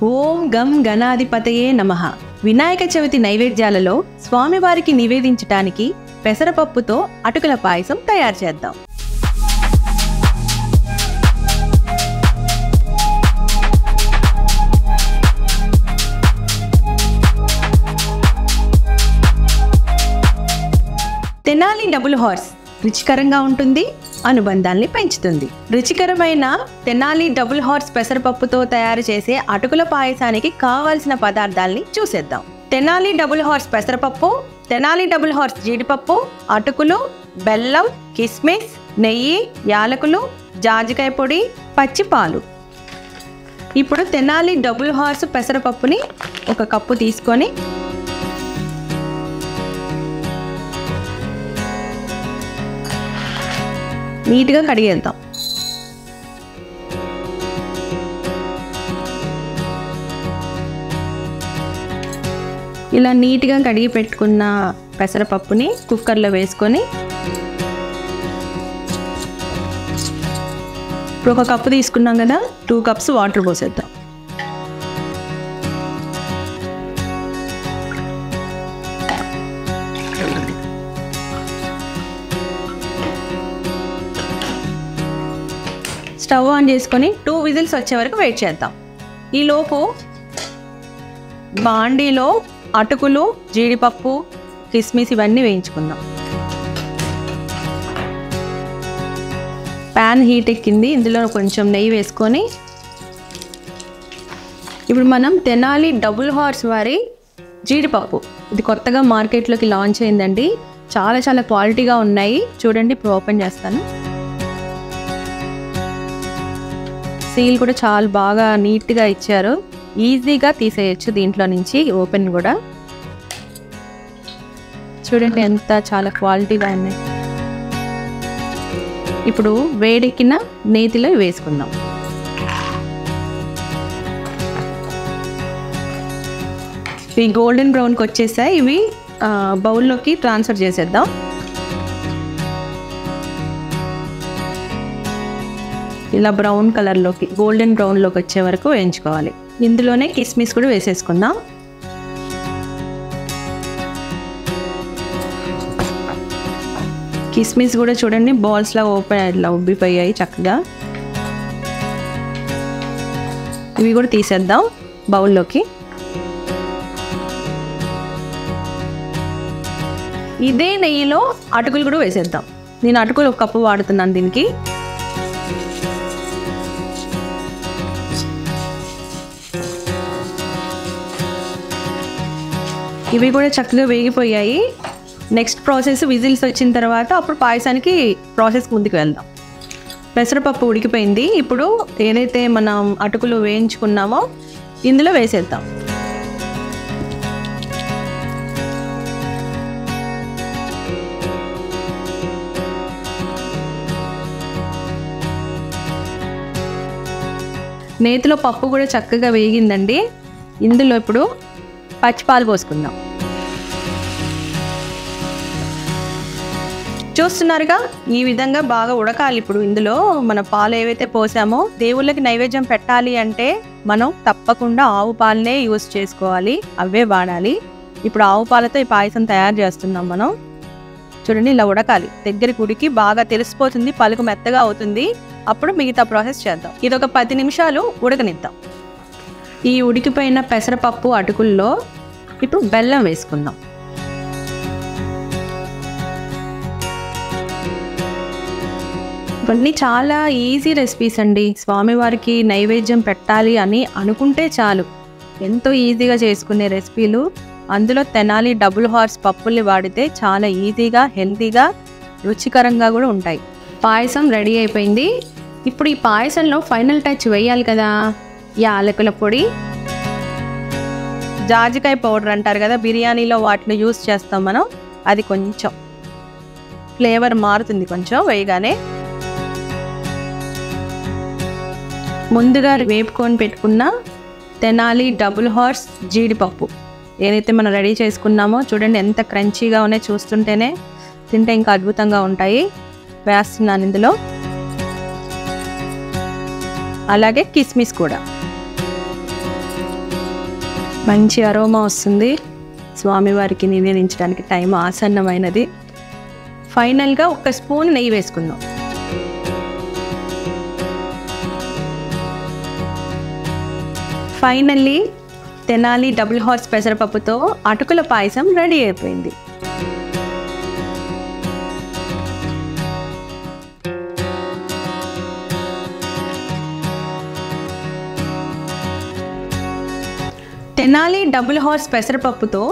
ఓం గం గణాధిపతయే నమః. వినాయక చవితి నైవేద్యాలలో స్వామివారికి నివేదించటానికి పెసరపప్పుతో అటుకుల పాయసం తయారు చేద్దాం. తెనాలి డబుల్ హార్స్ రుచికరంగా ఉంటుంది, అనుబంధాల్ని పెంచుతుంది. రుచికరమైన తెనాలి డబుల్ హార్స్ పెసరపప్పుతో తయారు చేసే అటుకుల పాయసానికి కావాల్సిన పదార్థాలని చూసేద్దాం. తెనాలి డబుల్ హార్స్ పెసరపప్పు, తెనాలి డబుల్ హార్స్ జీడిపప్పు, అటుకులు, బెల్లం, కిస్మిస్, నెయ్యి, యాలకులు, జాజికాయ పొడి, పచ్చి పాలు. ఇప్పుడు తెనాలి డబుల్ హార్స్ పెసరపప్పుని ఒక కప్పు తీసుకొని నీట్గా కడిగేద్దాం. ఇలా నీట్గా కడిగి పెట్టుకున్న పెసరపప్పుని కుక్కర్లో వేసుకొని ఇప్పుడు ఒక కప్పు తీసుకున్నాం కదా, 2 కప్స్ వాటర్ పోసేద్దాం. స్టవ్ ఆన్ చేసుకొని 2 విజిల్స్ వచ్చే వరకు వెయిట్ చేద్దాం. ఈలోపు బాండీలో అటుకులు, జీడిపప్పు, కిస్మిస్ ఇవన్నీ వేయించుకుందాం. ప్యాన్ హీట్ ఎక్కింది, ఇందులో కొంచెం నెయ్యి వేసుకొని ఇప్పుడు మనం తెనాలి డబుల్ హార్స్ వారి జీడిపప్పు, ఇది కొత్తగా మార్కెట్లోకి లాంచ్ అయిందండి. చాలా క్వాలిటీగా ఉన్నాయి. చూడండి, ఇప్పుడు ఓపెన్ చేస్తాను. సీల్ కూడా చాలా బాగా నీట్గా ఇచ్చారు, ఈజీగా తీసేయచ్చు దీంట్లో నుంచి. ఓపెన్ కూడా చూడండి ఎంత చాలా క్వాలిటీగా ఉన్నాయి. ఇప్పుడు వేడెక్కిన నేతిలో వేసుకుందాం. ఇవి గోల్డెన్ బ్రౌన్కి వచ్చేసాయి. ఇవి బౌల్లోకి ట్రాన్స్ఫర్ చేసేద్దాం. ఇలా బ్రౌన్ కలర్లోకి, గోల్డెన్ బ్రౌన్లోకి వచ్చే వరకు వేయించుకోవాలి. ఇందులోనే కిస్మిస్ కూడా వేసేసుకుందాం. కిస్మిస్ కూడా చూడండి బాల్స్లా ఇట్లా ఉబ్బిపోయాయి చక్కగా. ఇవి కూడా తీసేద్దాం బౌల్లోకి. ఇదే నెయ్యిలో అటుకులు కూడా వేసేద్దాం. నేను అటుకులు 1 కప్పు వాడుతున్నాను దీనికి. ఇవి కూడా చక్కగా వేగిపోయాయి. నెక్స్ట్ ప్రాసెస్ విజిల్స్ వచ్చిన తర్వాత అప్పుడు పాయసానికి ప్రాసెస్ ముందుకు వెళ్దాం. పెసరపప్పు ఉడికిపోయింది. ఇప్పుడు ఏదైతే మనం అటుకులు వేయించుకున్నామో ఇందులో వేసేద్దాం. నేతిలో పప్పు కూడా చక్కగా వేగిందండి. ఇందులో ఇప్పుడు పచ్చిపాలు పోసుకుందాం. చూస్తున్నారుగా, ఈ విధంగా బాగా ఉడకాలి. ఇప్పుడు ఇందులో మన పాలు ఏవైతే పోసామో, దేవుళ్ళకి నైవేద్యం పెట్టాలి అంటే మనం తప్పకుండా ఆవు పాలనే యూజ్ చేసుకోవాలి, అవే వాడాలి. ఇప్పుడు ఆవు పాలతో ఈ పాయసం తయారు చేస్తున్నాం మనం. చూడండి, ఇలా ఉడకాలి. దగ్గరికి ఉడికి బాగా తెలిసిపోతుంది, పలుకు మెత్తగా అవుతుంది. అప్పుడు మిగతా ప్రాసెస్ చేద్దాం. ఇది ఒక 10 నిమిషాలు ఉడకనిద్దాం. ఈ ఉడికిపోయిన పెసరపప్పు అటుకుల్లో ఇప్పుడు బెల్లం వేసుకుందాం. ఇవన్నీ చాలా ఈజీ రెసిపీస్ అండి. స్వామివారికి నైవేద్యం పెట్టాలి అని అనుకుంటే చాలు, ఎంతో ఈజీగా చేసుకునే రెసిపీలు. అందులో తెనాలి డబుల్ హార్స్ పప్పుల్ని వాడితే చాలా ఈజీగా, హెల్తీగా, రుచికరంగా కూడా ఉంటాయి. పాయసం రెడీ అయిపోయింది. ఇప్పుడు ఈ పాయసంలో ఫైనల్ టచ్ వేయాలి కదా, యాలకుల పొడి, జాజికాయ పౌడర్ అంటారు కదా, బిర్యానీలో వాటిని యూస్ చేస్తాం మనం. అది కొంచెం ఫ్లేవర్ మారుతుంది కొంచెం వేయగానే. ముందుగా వేపుకొని పెట్టుకున్న తెనాలి డబుల్ హార్స్ జీడిపప్పు ఏదైతే మనం రెడీ చేసుకున్నామో చూడండి ఎంత క్రంచీగా ఉన్నాయి. చూస్తుంటేనే తింటే ఇంకా అద్భుతంగా ఉంటాయి. వేస్తున్నాను ఇందులో. అలాగే కిస్మిస్ కూడా. మంచి అరోమా వస్తుంది. స్వామివారికి నివేదించడానికి టైం ఆసన్నమైనది. ఫైనల్గా 1 స్పూన్ నెయ్యి వేసుకుందాం. ఫైనల్లీ తెనాలి డబుల్ హార్స్ పెసరపప్పుతో అటుకుల పాయసం రెడీ అయిపోయింది. తెనాలి డబుల్ హార్స్ పెసరపప్పుతో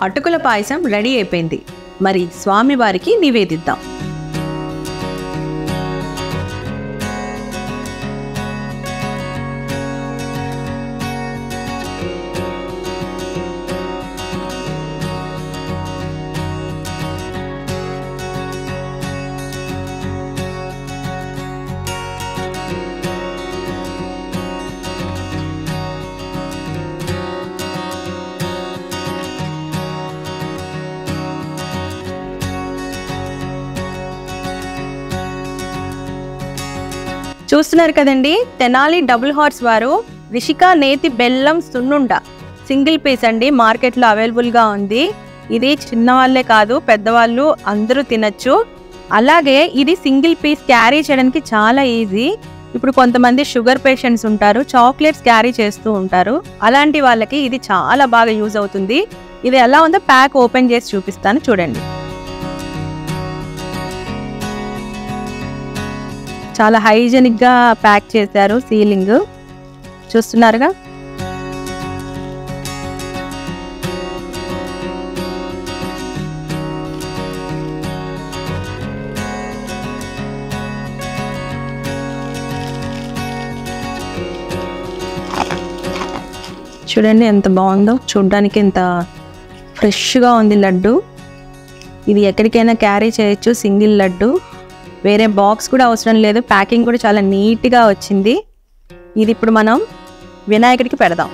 అటుకుల పాయసం రెడీ అయిపోయింది. మరి స్వామివారికి నివేదిద్దాం. చూస్తున్నారు కదండి, తెనాలి డబుల్ హార్స్ వారు రిషిక నేతి బెల్లం సున్నుండ సింగిల్ పీస్ అండి, మార్కెట్లో అవైలబుల్గా ఉంది. ఇది చిన్నవాళ్ళే కాదు పెద్దవాళ్ళు అందరూ తినచ్చు. అలాగే ఇది సింగిల్ పీస్ క్యారీ చేయడానికి చాలా ఈజీ. ఇప్పుడు కొంతమంది షుగర్ పేషెంట్స్ ఉంటారు, చాక్లెట్స్ క్యారీ చేస్తూ ఉంటారు. అలాంటి వాళ్ళకి ఇది చాలా బాగా యూజ్ అవుతుంది. ఇది ఎలా ఉందో ప్యాక్ ఓపెన్ చేసి చూపిస్తాను చూడండి. చాలా హైజెనిక్గా ప్యాక్ చేశారు. సీలింగ్ చూస్తున్నారుగా. చూడండి ఎంత బాగుందో, చూడ్డానికి ఎంత ఫ్రెష్గా ఉంది లడ్డు. ఇది ఎక్కడికైనా క్యారీ చేయొచ్చు. సింగిల్ లడ్డు, వేరే బాక్స్ కూడా అవసరం లేదు. ప్యాకింగ్ కూడా చాలా నీట్గా వచ్చింది. ఇది ఇప్పుడు మనం వినాయకుడికి పెడదాం.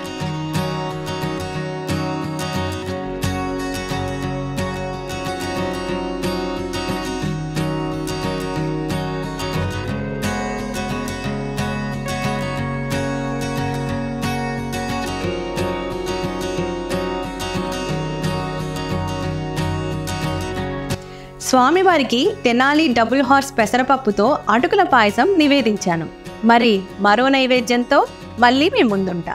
స్వామివారికి తెనాలి డబుల్ హార్స్ పెసరపప్పుతో అటుకుల పాయసం నివేదించాను. మరి మరో నైవేద్యంతో మళ్ళీ మీ ముందుంటా.